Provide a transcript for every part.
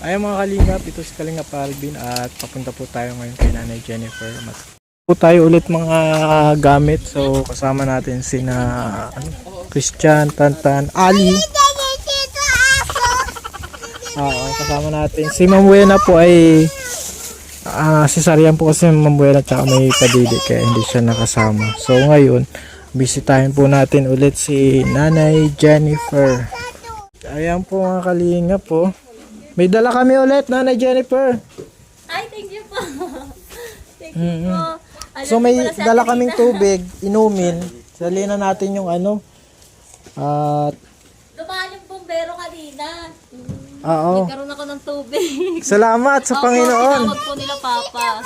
Ayun mga kalingap, ito si Kalingap Alvin at papunta po tayo ngayon kay Nanay Jennifer. Po tayo ulit mga gamit. So kasama natin sina Christian, Tantan, Ali. Kasama natin. Si Ma'am Buena po ay sisaryan po kasi Ma'am Buena tsaka may padidi kaya hindi siya nakasama. So ngayon, bisitahin po natin ulit si Nanay Jennifer. Ayan po mga kalingap po. May dala kami ulit, Nanay Jennifer. Ay, thank you po. Thank you po. So may dala kaming tubig, inumin. Salina natin yung ano. At Dumaan yung bumbero kanina. oo. Nagkaroon ako ng tubig. Salamat sa Panginoon. Tinawag po nila Papa.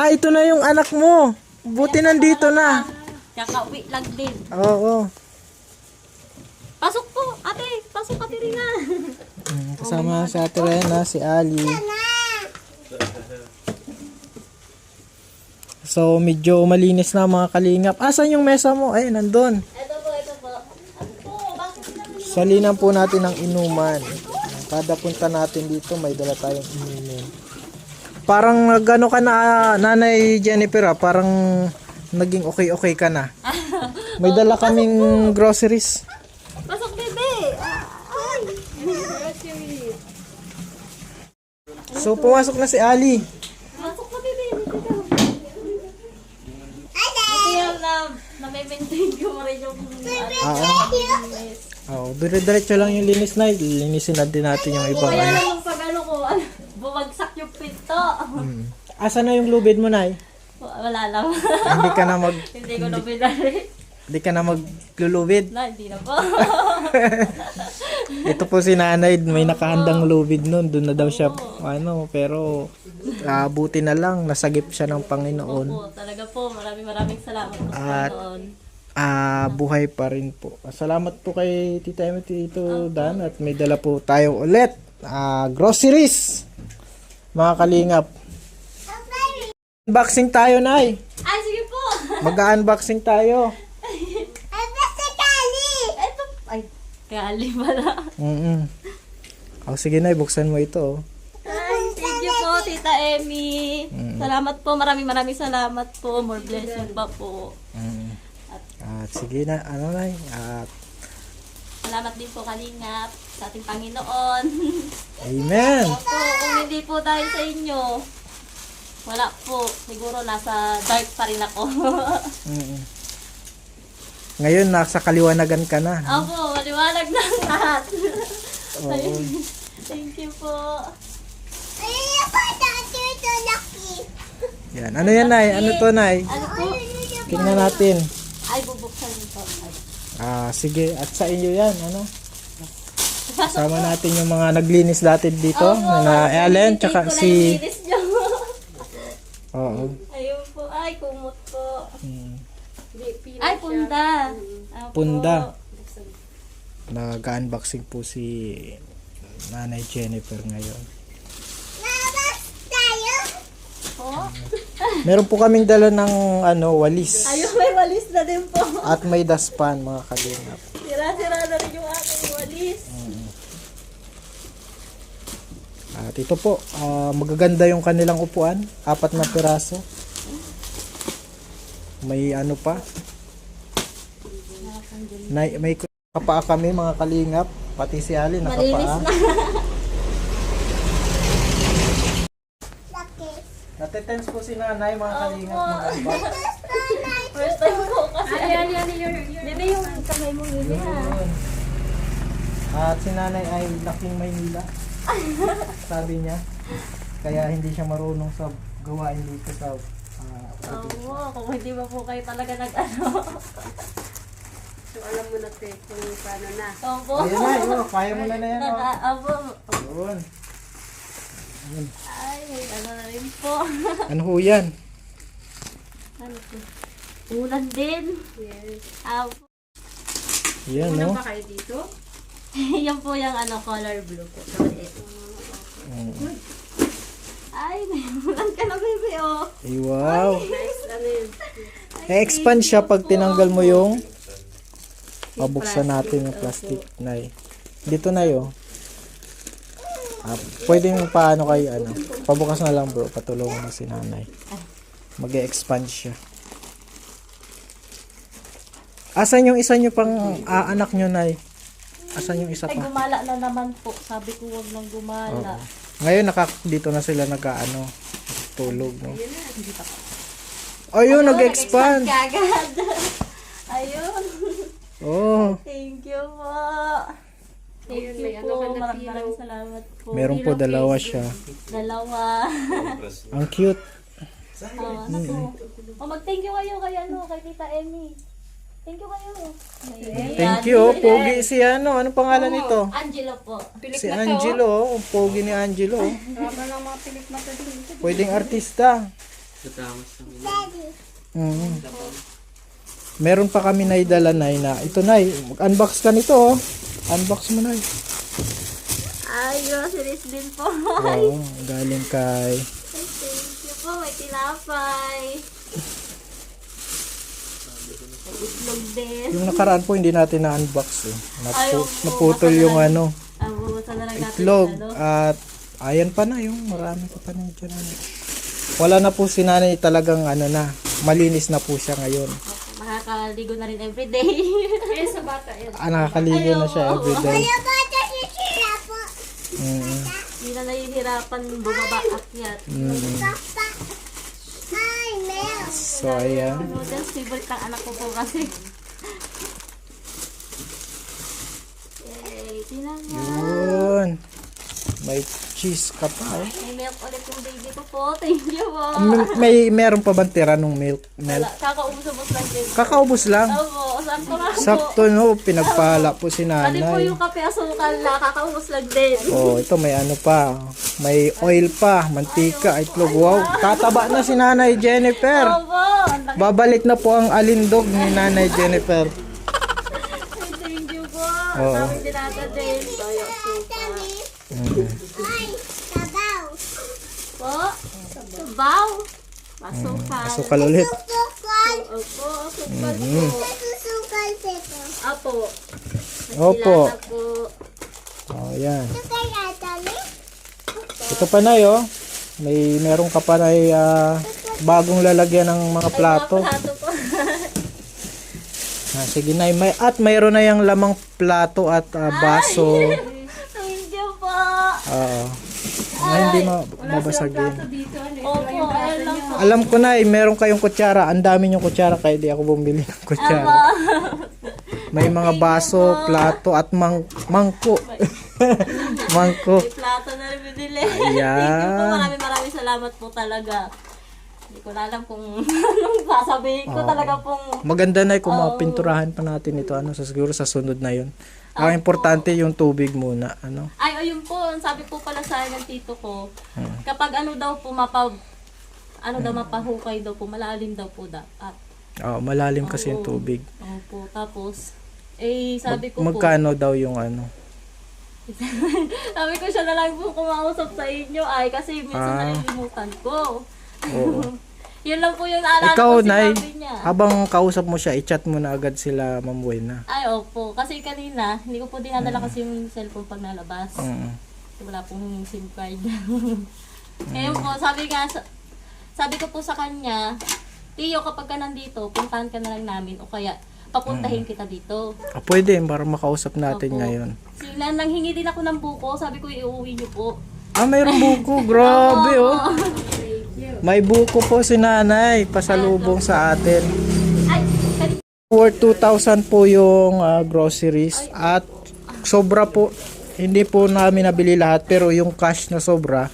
Ito na yung anak mo. Buti nandito na. Kakauwi lang din. Oo. Pasok po, ate. Pasok ate Rina. Kasama si Ate Rena, si Ali. So medyo malinis na mga kalingap. Asan yung mesa mo? Ay, nandun. Ito po, ito po. Ano po? Bakit sinabi? Salinan po natin ang inuman. Kada punta natin dito, may dala tayong inumin. Parang gano ka na, Nanay Jennifer, parang naging okay ka na. May dala kaming groceries. Pasok, bebe. Ay. So pumasok na si Ali. Pasok po, bebe. Ito yung na-maintain ko rin yung Dire-diretso lang yung linis na. Linisin na din natin yung ibang kaya ano. lang yung pag ano ko, bumagsak yung pinto. Asan na yung lubid mo, Nay? Wala lang. Hindi ka na Hindi ko na pinari. hindi ka na maglulubid. Hindi na po. Ito po si Nanay, may nakahandang lubid nun. Doon na daw siya, pero buti na lang, nasagip siya ng Panginoon. Opo, talaga po. Maraming salamat po At sa Panginoon. buhay pa rin po. Salamat po kay Tita Emma, Tito Dan, at may dala po tayo ulit. Groceries, mga kalingap. Unboxing tayo, Nay. Ay, sige po. Mag-unboxing tayo. Ito. Ay, kali pala. Sige, Nay, buksan mo ito. Ay, thank you po, Tita Emmy. Salamat po. Maraming salamat po. More blessing pa po. At sige na, Nay. At Salamat din po, Kalingap, sa ating Panginoon. amen. Po, kung hindi po dahil sa inyo, wala po. Siguro nasa dark pa rin ako. Ngayon, nasa kaliwanagan ka na. Opo, maliwanag na ang lahat. Oo. Thank you po. Yan. Ano yan, Nay? Ano to, Nay? Ano po? Tingnan natin. Ay, bubuksan nito. Sige. At sa inyo yan, Kasama natin yung mga naglinis dati dito. Na Ellen, tsaka si... Oo. Ayun po. Ay, kumot po. Hmm. Ay, punda. Opo. Punda. Nag-unboxing po si Nanay Jennifer ngayon. Po. Meron po kaming dala ng walis. Ayun, may walis na din po. At may daspan, mga kalingap. Sira-sira na rin yung aking walis. At ito po, magaganda yung kanilang upuan. 4 na piraso. May ano pa. May kapaa kami, mga kalingap. Pati si Ali Malinis nakapaa. na. Natetense po si Nanay, mga kalingap. Mag-unbox. First time po kasi. Bebe, yung kamay mo bebe ha. Yun. At si Nanay ay laking Maynila. Sabi niya. Kaya hindi siya marunong sa gawain dito sa Oo, kung hindi ba po kayo talaga nag-ano. So, alam mo na, te, kung paano na. Opo. Ayun na, kaya mo na yan. Opo. Yun. Ay, ano na rin po. Ano ho yan? Ano po? Ulan din. Yes. Opo. Yan, Una no? ba kayo dito? Yan po yung color blue po. Sorry. Ay, ulan ka na baby oh. Ay, wow. Nice, ano yun? E-expand siya pag tinanggal mo yung pabuksan natin yung plastic. Nay. Dito na yun. Pwedeng paano kayo, ano, pabukas na lang bro, patulungan mo si nanay. Mag-e-expand siya. Asan yung isa nyo pang anak nyo, nay? Asan yung isa Ay, pa? gumala na naman po. Sabi ko wag nang gumala. Ngayon, dito na sila nag-ano, tulog, no? Ayun, nag-expand. Kagad. Ayun. Oh, Thank you po. Thank you Ayun, may ano po. ka na, Maraming salamat po. meron po dalawa siya. Dalawa. Ang cute. Ano po. Mag-thank you kayo kay kay Tita Emmy. Thank you kayo. Thank you, oh. Pogi si ano, anong pangalan nito? Angelo po. Si Angelo, oh. Pogi ni Angelo. Oh. Tama lang mga pilik mata din. Pwedeng artista. Meron pa kami naidala na ito na, unbox ka nito, oh. Unbox mo na. Ay, groceries din po. Oo, galing kay Thank you po. May tinapay. May itlog din. yung nakaraan po hindi natin na-unbox eh. Ayaw po, Naputol baka yung na- ano, Bubusan na lang natin. itlog at ayan pa na yung marami pa na dyan. Ano. Wala na po si nanay talagang ano na, malinis na po siya ngayon. Makakaligo na rin everyday. Ayun sa bata. Ayun. Nakakaligo na siya everyday. Hindi na nahihirapan bumaba akyat. So ayan. Noodles, favorite ng anak ko po kasi. Yay, tinan mo. Yun. May cheese ka pa eh. May milk ulit yung baby ko po. Thank you po. Meron pa bang tira nung milk? Wala, kakaubos-ubos lang din. Kakaubos lang. Opo, sakto nga po. Sakto no, pinagpala po si Pati po nanay. yung kape asukal na, kakaubos lang din. Oh, ito may ano pa. May oil pa, mantika, itlog. Wow, tataba na si nanay Jennifer. Opo, ang laki. Babalik na po ang alindog ni nanay Jennifer. Thank you po. Oo. Sabi din natin din. Tayo, asukal. Po, sabaw. Asukal. Asukal ulit. Opo, asukal po. Apo. Opo. Nagsilata po. Oh, yan. Ito pa na yo. Meron ka pa na bagong lalagyan ng mga plato. Plato po. Sige na, mayroon na yung lamang plato at baso. Thank you po. Oo. Hindi mabasagin. Dito, ano, Opo, ayun lang po. Alam ko na, meron kayong kutsara. Ang dami yung kutsara kaya di ako bumili ng kutsara. May mga baso, plato at mangko. Mangko. May plato na rin binili. Thank you po. Ayan. Maraming salamat po talaga. Hindi ko na alam kung anong sasabihin ko talaga pong Maganda na kung mapinturahan pa natin ito siguro sa sunod na 'yon. Ang importante yung tubig muna, ano. ay, ayun po, ang sabi po pala sa akin ng tito ko, kapag ano daw po, mapahukay daw po, malalim daw po dapat. Malalim kasi yung tubig. Opo, tapos, sabi ko po, Magkano daw yung ano? sabi ko siya na lang po kumausap sa inyo, kasi minsan nalilimutan ko. Oo. Yun lang po yung naalala Ikaw, ko Nay, sinabi niya. habang kausap mo siya, i-chat mo na agad sila, Ma'am Buena. Ay, opo. Kasi kanina, hindi ko po dinadala kasi yung cellphone pag nalabas. Kasi wala pong SIM card. Ngayon po, sabi ko po sa kanya, Tiyo, kapag ka nandito, puntahan ka na lang namin o kaya papuntahin kita dito. Pwede, para makausap natin Opo. ngayon. Sila, nanghingi din ako ng buko. Sabi ko, iuwi niyo po. Mayroong buko. Grabe, oh. May buko po si nanay. Pasalubong sa atin. Ay, Worth 2,000 po yung groceries. At sobra po. Hindi po namin nabili lahat. Pero yung cash na sobra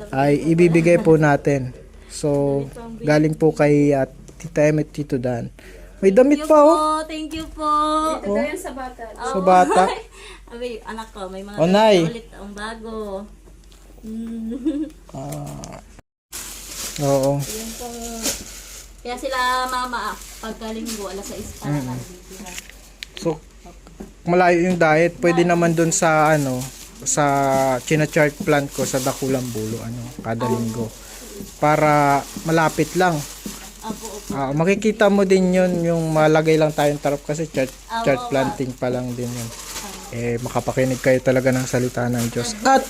ay ibibigay po natin. So, galing po kay Tita Em at Tito Dan. May damit pa, oh. Thank you po. Ito daw yan sa bata. Sa bata. Abi, anak ko, may mga Oh, Nay. ulit ang bago. Oo. Yun pong, kaya sila mama, pagkalinggo, alas 6 pa na dito na. So, malayo yung diet. Pwede naman dun sa sa china-chart plan ko sa Dakulang Bulo, kada linggo. Para malapit lang. Apo, Makikita mo din yun, yung malagay lang tayong tarap kasi chart planting pa lang din yun. Makapakinig kayo talaga ng salita ng Diyos. At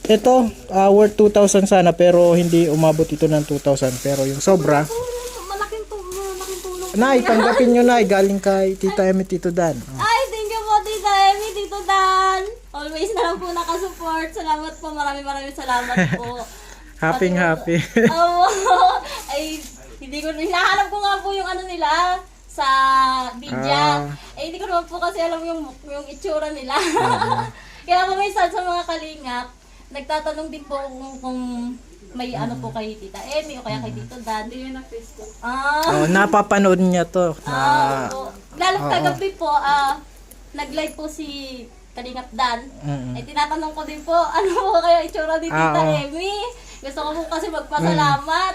ito, worth 2,000 sana pero hindi umabot ito ng 2,000. Pero yung sobra, Malaking tulong. Nay, tanggapin nyo Nay, galing kay Tita Emi, Tito Dan. Ay, thank you po, Tita Emi, Tito Dan. Always na lang po nakasupport. Salamat po, maraming salamat po. Happy. Oo. Ay, hinahanap ko nga po yung ano nila sa Vidya. Hindi ko naman po kasi alam yung itsura nila. Kaya po minsan sa mga kalingap, nagtatanong din po kung may ano po kay Tita Emi o kaya kay Tito Dan. Hindi yun na Facebook. Napapanood niya to. Lalo kagabi po, nag-live po si Kalingap Dan. Ay tinatanong ko din po, ano po kaya itsura ni Tita Emi? Gusto ko po kasi magpasalamat.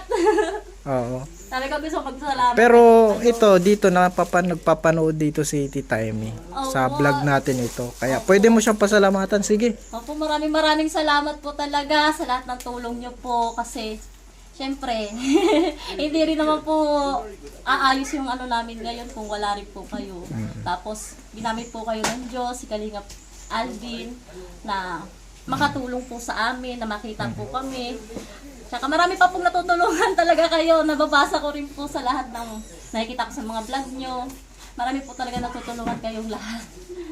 Oo. Sabi ko gusto magpasalamat. Pero ito, dito nagpapanood dito si Tita Emi. Sa vlog natin ito. Kaya pwede mo siyang pasalamatan. Sige. Opo, maraming salamat po talaga sa lahat ng tulong niyo po kasi syempre, hindi rin naman po aayos yung ano namin ngayon kung wala rin po kayo. Tapos, ginamit po kayo ng Diyos, si Kalingap Alvin, na makatulong po sa amin, na makita po kami. Tsaka marami pa pong natutulungan talaga kayo. Nababasa ko rin po sa lahat ng nakikita ko sa mga vlog nyo. Marami po talaga natutulungan kayong lahat.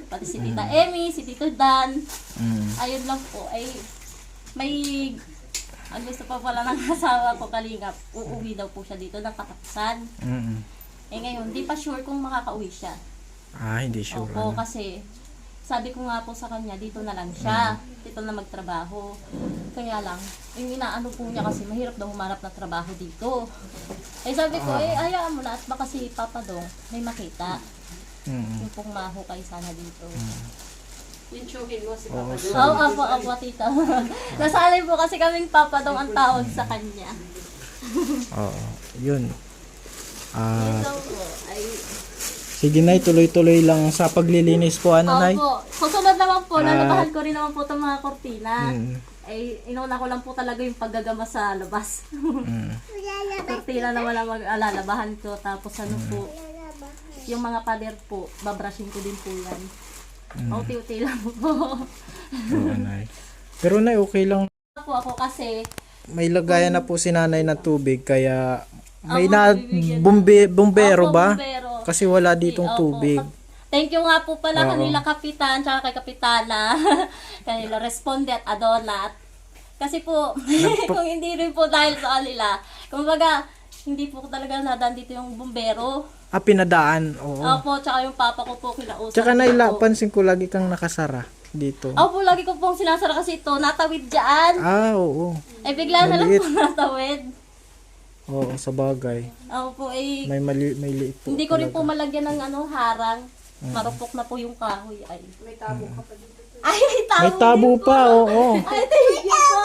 Pati si Tita Emi, si Tito Dan. Ayun lang po. Ay, may ang gusto pa pala ng asawa ko, Kalingap. Uuwi daw po siya dito ng katapusan. Eh ngayon, di pa sure kung makakauwi siya. Hindi sure. Opo, kasi sabi ko nga po sa kanya, dito na lang siya. Dito na magtrabaho. Kaya lang, yung inaano po niya kasi mahirap daw humanap ng trabaho dito. Eh sabi ko, hayaan mo na at baka si Papa Dong may makita. Yung pong mahukay sana dito. Yung chugin mo si Papa Dong. Opo, tita. Nasanay po kasi kaming Papa Dong ang tawag sa kanya. Oo. Yun. Yun daw po, ay Sige Nay, tuloy-tuloy lang sa paglilinis po. Nay? opo. Susunod naman po, lalabahan ko rin naman po itong mga kortina. Ay, inuna ko lang po talaga yung paggagama sa labas. Kortina naman ang mag-alalabahan ko. Tapos ano po, yung mga pader po, babrushin ko din po yan. Uti-uti lang po. Oo, Nay. Pero Nay, okay lang. Po ako kasi, May lagayan na po si Nanay ng tubig, kaya may Ako, na bibigyan bumbero Opo, ba? bumbero. Kasi wala ditong Opo. tubig. Thank you nga po pala Oo. kanila Kapitan, tsaka kay Kapitana, kanila Responde at Adonat. Kasi po, kung hindi rin po dahil sa kanila, kumbaga, hindi po talaga nadaan dito yung bumbero. Pinadaan. Oo. Opo, tsaka yung papa ko po kinausap. Tsaka ko Nay, po. pansin ko lagi kang nakasara dito. Opo, lagi ko pong sinasara kasi ito, natawid dyan. Oo. Eh, bigla na lang Maliit. po natawid. Oo, sa bagay. Opo, eh, May liit po. hindi ko rin talaga. po malagyan ng harang. Marupok na po yung kahoy. Ay, May tabo ka pa dito. ay may tabo, May tabo din po. pa, oo. Ay, thank you po.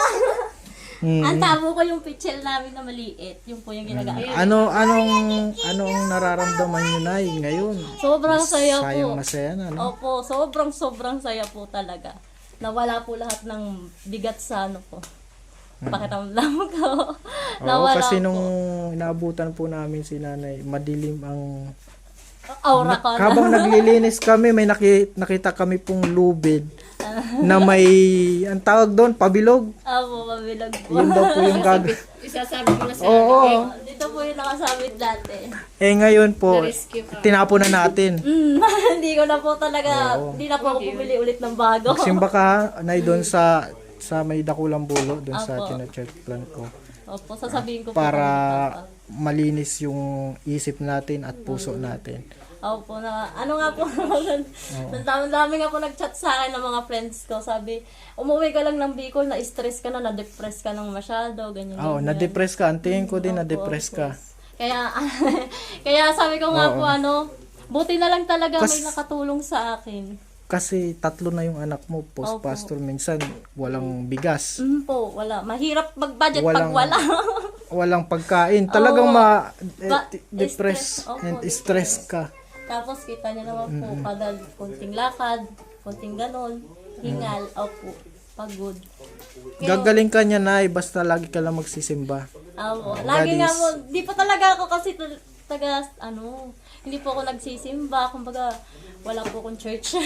Mm. Ang tabo ko yung pitchel namin na maliit. Yung po yung ginagamit. Anong nararamdaman niyo Nay ngayon? Sobrang saya Sayang po. masaya na, no? Opo, sobrang saya po talaga. Nawala po lahat ng bigat sa ano po. Pakiramdam ko. Oo, Nawala kasi po. nung inaabutan po namin si Nanay, madilim ang... Aura ko na. Habang naglilinis kami, may nakita kami pong lubid na may, ang tawag doon, pabilog. Opo, mabilag po. Yun daw po yung Isasabi ko na sa Oo. Dito po yung nakasabit dati. Ngayon po, rescue ka. tinapon na natin. Hindi ko na po talaga, hindi na po ako bumili ulit ng bago. Simba ka, Nay, doon sa may dakulang bulo, doon sa Opo. china-check plan ko. Opo, sasabihin ko po. Para kay Papa. malinis yung isip natin at puso natin. Opo, na ano nga po, dami nga po nag-chat sa akin ng mga friends ko. Sabi, umuwi ka lang ng Bicol, na-stress ka na, na-depress ka ng masyado, ganyan. Oo, ganyan. na-depress ka. Ang tingin ko din, na-depress ka. Kaya, kaya sabi ko nga po, buti na lang talaga Kas- may nakatulong sa akin. Kasi 3 na yung anak mo, post-pastor, minsan walang bigas, Po, wala. Mahirap mag-budget pag Walang- wala. walang pagkain. Talagang stress. depress Opo, and stress ka. Tapos kita niya naman po, kada konting lakad, konting ganon, hingal, opo, pagod. Gagaling ka niya, Nay, basta lagi ka lang magsisimba. Lagi nga is- mo, di pa talaga ako kasi hindi po ako nagsisimba, kumbaga, wala po akong church.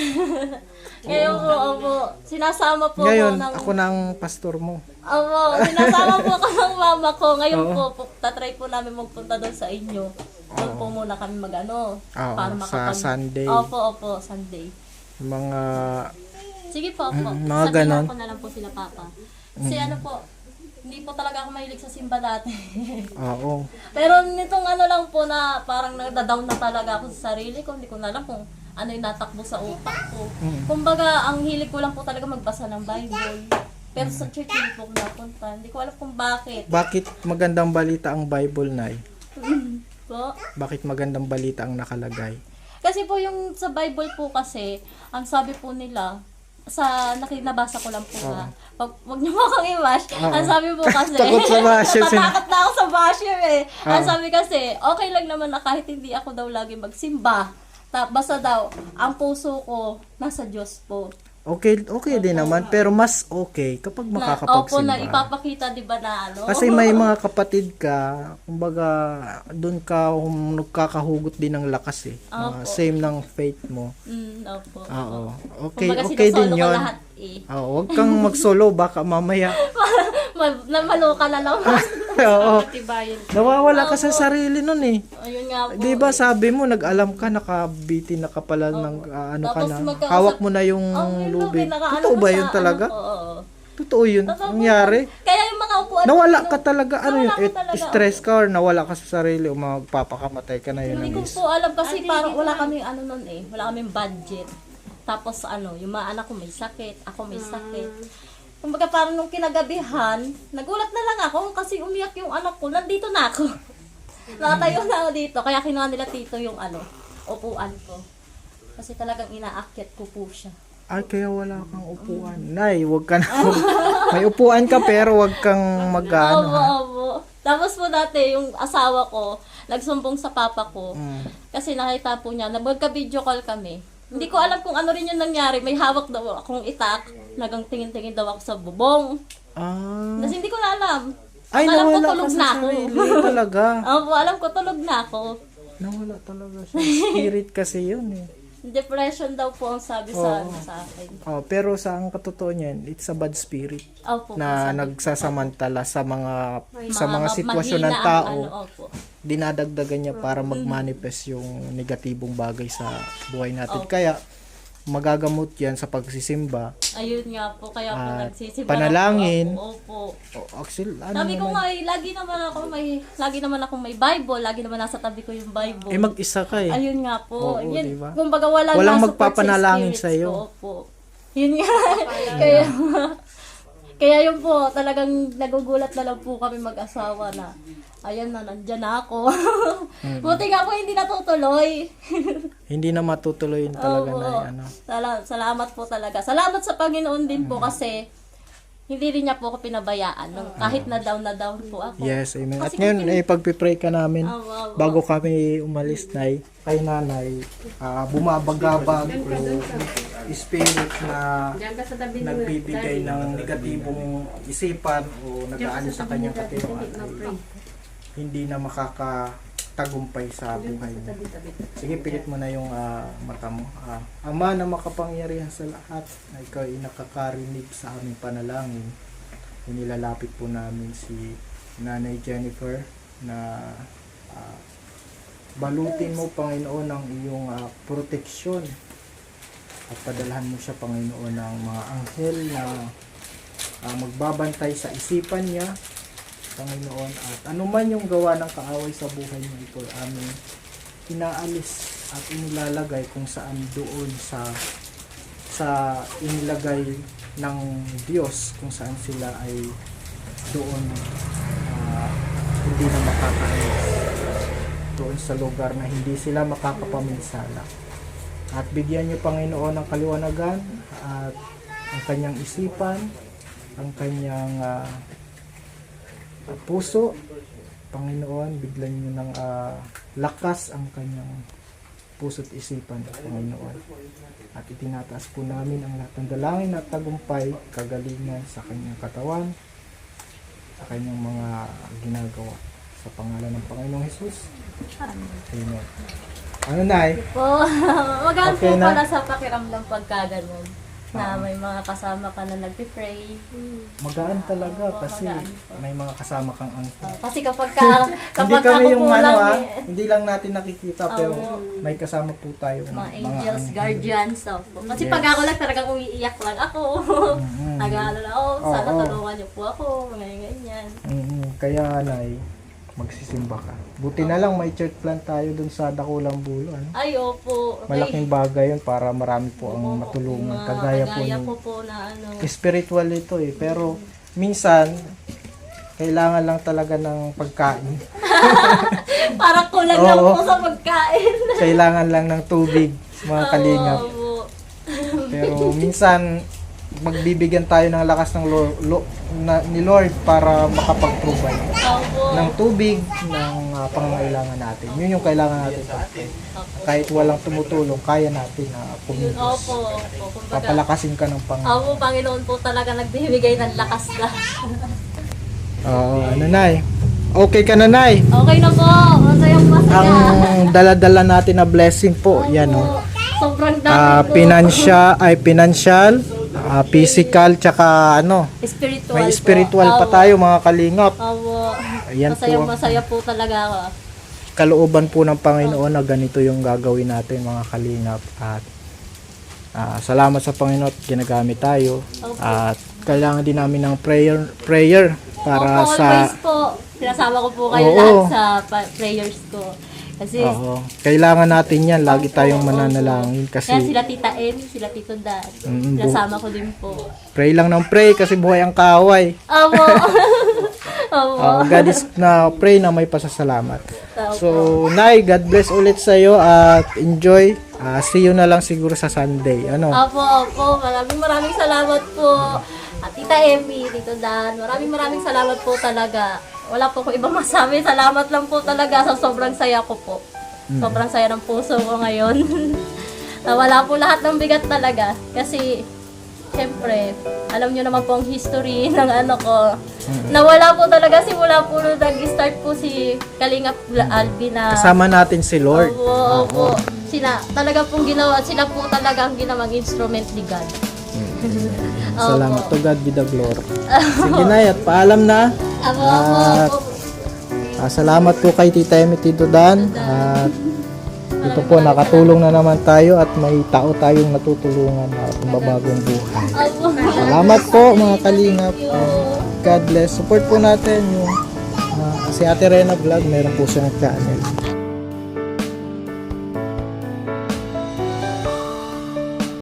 Ngayon po, opo, sinasama po Ngayon, ako ng... ako na ang pastor mo. Opo, sinasama po ako ng mama ko. Ngayon po, tatry po namin magpunta doon sa inyo. Doon po muna kami mag-ano. Oo, sa Sunday. Opo, Sunday. Mga, Sige po, opo. mga Sabihan ganon. ko na lang po sila papa. Kasi ano po, hindi po talaga ako mahilig sa simba dati. oo. Pero nitong ano lang po na parang nagda-down na talaga ako sa sarili ko. Hindi ko na alam kung ano yung natakbo sa utak ko. Kumbaga, ang hilig ko lang po talaga magbasa ng Bible. Pero sa church hindi po ako napunta. Hindi ko alam kung bakit. Bakit magandang balita ang Bible, Nay? Po. Bakit magandang balita ang nakalagay? Kasi po yung sa Bible po kasi, ang sabi po nila, sa nabasa ko lang po na, wag niyo mo akong i-bash. Ang sabi po kasi, Takot sa basher. tatakot na ako sa basher eh. Ang sabi kasi, okay lang naman na kahit hindi ako daw lagi magsimba. Basta daw, ang puso ko nasa Diyos po. Okay din naman, pero mas okay kapag Opo, na makakapagsimba. ipapakita, di ba na ano? Kasi may mga kapatid ka, kumbaga, doon ka nagkakahugot din ng lakas eh. Same ng faith mo. Opo. Oo. Okay, Kumbaga, okay din sinusolo ko yun. lahat eh. Oo, wag kang mag-solo, baka mamaya. Namalo ka na naman. Oo. Tibayan. Nawawala ka sa sarili nun eh. Ayun nga po. Di ba sabi mo, nag-alam ka, nakabitin na ka pala ng ano ka Tapos na. magkausap- Hawak mo na yung Yun lubid. daw, nakaano Totoo ko ba sa yun talaga? ano ko, oo. Totoo yun. Totoo po. Nangyari. Kaya yung mga upuan Nawala ko, ka talaga, ano yun, Nawala ko talaga, stress ka or nawala ka sa sarili o magpapakamatay ka na yun. Hindi ko po alam kasi parang wala kaming ano nun eh. Wala kaming budget. Tapos ano, yung mga anak ko may sakit, ako may sakit. Kumbaga parang nung kinagabihan, nagulat na lang ako kasi umiyak yung anak ko. Nandito na ako. Nakatayo na ako dito. Kaya kinuha nila tito yung ano, upuan ko. Kasi talagang inaakyat ko po siya. Ay, kaya wala kang upuan. Nay, wag ka na. May upuan ka pero wag kang mag-ano. Opo. Tapos po dati, yung asawa ko, nagsumbong sa papa ko. Kasi nakita po niya, nagka-video call kami. Hindi ko alam kung ano rin yung nangyari. May hawak daw akong itak. Nagang tingin-tingin daw ako sa bubong. Ah. Kasi hindi ko na alam. Ay, Alam ko nawala tulog ka na sa ako. sarili talaga. Opo, alam ko tulog na ako. Nawala talaga siya. Spirit kasi yun eh. Depression daw po ang sabi sa akin. Oh, pero sa ang katotoo niyan, it's a bad spirit Opo. na nagsasamantala sa mga sitwasyon ng mahina ang tao. opo. Dinadagdagan niya para mag-manifest yung negatibong bagay sa buhay natin. Kaya magagamot yan sa pagsisimba. Ayun nga po, kaya po At nagsisimba. panalangin. Opo. Actually, ano Sabi ko naman, nga, lagi naman ako may Bible, lagi naman nasa tabi ko yung Bible. mag-isa ka eh. Ayun nga po. Oo, Yun, diba? kumbaga walang Walang support magpapanalangin sa spirits sa'yo. ko. Opo. Yun nga. Kaya yun po, talagang nagugulat na lang po kami mag-asawa na, ayan na, nandyan na ako. Buti nga po hindi natutuloy. Hindi na matutuloy yun talaga Oo. na ano. Salamat po talaga. Salamat sa Panginoon din po kasi hindi rin niya po ako pinabayaan. Kahit na down po ako. Yes, amen. At Kasi ngayon, pagpipray ka namin Oo. bago kami umalis na kay nanay, bumabagabag o spirit na Diyan ka sa tabi mo. nagbibigay ng negatibong isipan o nag-aano sa kanyang katawan ay hindi na makakatagumpay sa buhay mo. Sige, pilit mo na yung mata mo. Ama na makapangyarihan sa lahat, na ikaw ay nakakarinig sa aming panalangin. Inilalapit po namin si Nanay Jennifer na balutin mo, Panginoon, ng iyong proteksyon at padalhan mo siya, Panginoon, ng mga anghel na magbabantay sa isipan niya, Panginoon, at anuman yung gawa ng kaaway sa buhay niya, ito aming inaalis at inilalagay kung saan doon sa inilagay ng Diyos, kung saan sila ay doon hindi na makakaalis, doon sa lugar na hindi sila makakapaminsala. At bigyan niyo, Panginoon, ng kaliwanagan at ang kanyang isipan, ang kanyang puso, Panginoon, bigyan niyo ng lakas ang kanyang puso't isipan, Panginoon. At itinataas po namin ang lahat ng dalangin at tagumpay, kagalingan sa kanyang katawan, sa kanyang mga ginagawa. Sa pangalan ng Panginoong Hesus. Amen. Ano na Po, magaan Okay po na? pala sa pakiramdam pagka ganun. Na may mga kasama ka na nagpipray. Magaan talaga Opo, kasi magaan po. may mga kasama kang angkol. Kasi kapag Hindi kami ako yung po ano lang, hindi lang natin nakikita pero Oo. may kasama po tayo. mga angels, angel. guardians. Opo. Kasi Yes. pag ako lang talagang umiiyak lang ako. Mhm. Nag-ano lang, sana Oo. tulungan niyo po ako. Mga ganyan. Kaya Nay, magsisimba ka. Buti na lang may church plant tayo dun sa Dakulang Bulo. Ano? Ay, opo. Malaking bagay yun para marami po ang matulungan. Kagaya po Kagaya ng ko po na ano. spiritual ito eh. Pero minsan, kailangan lang talaga ng pagkain. Parang kulang lang Oo. po sa pagkain. Kailangan lang ng tubig, mga kalingap. Opo. Pero minsan, magbibigyan tayo ng lakas ng ni Lord para makapag-provide Opo. ng tubig, ng pangangailangan natin. Yun yung kailangan natin. Kahit walang tumutulong, kaya natin na Yun, pumilos. opo. Kumbaga, Papalakasin ka ng Panginoon. Opo, Panginoon po talaga nagbibigay ng lakas na. Oo, ano Nay? Okay ka na Nay? Okay na po. Masayang masaya. Ang dala-dala natin na blessing po, yan o. Opo. Sobrang dami po. Financial, physical, tsaka ano, Spiritual may po. spiritual pa Opo. tayo mga kalingap. Opo. Ayan po. Masayang masaya po talaga ako. Kalooban po ng Panginoon na ganito yung gagawin natin mga kalingap. At salamat sa Panginoon at ginagamit tayo. Opo. At kailangan din namin ng prayer para Opo, sa... always po. Sinasama ko po kayo Oo. lahat sa prayers ko. Kasi Oo. Kailangan natin yan. Lagi tayong mananalangin kasi kaya sila Tita Em, sila Tito Dan. Sinasama ko din po. pray lang ng pray kasi buhay ang kaaway. Opo. Opo. God is na pray na may pasasalamat. Opo. So, Nay, God bless ulit sa iyo at enjoy. See you na lang siguro sa Sunday. Ano? Opo. Maraming salamat po. At Tita Emmy, Tito Dan, maraming salamat po talaga. Wala po akong ibang masabi. Salamat lang po talaga sa sobrang saya ko po. Sobrang saya ng puso ko ngayon. Nawala po lahat ng bigat talaga. Kasi, syempre, alam nyo naman po ang history ng ano ko. Nawala po talaga simula po nung nag-start po si Kalingap Albi na... Kasama natin si Lord. Opo. Talaga pong ginawa, sila po talaga ang ginawang instrument ni God. Salamat to God be the glory. Sige Nay, at paalam na. Opo. Salamat po kay Tita Emmy, Tito Dan. At ito po, nakatulong na naman tayo at may tao tayong natutulungan na pambabagong buhay. Opo. Salamat po mga kalingap. God bless. Support po natin yung si Ate Rena Vlog. Meron po siyang channel.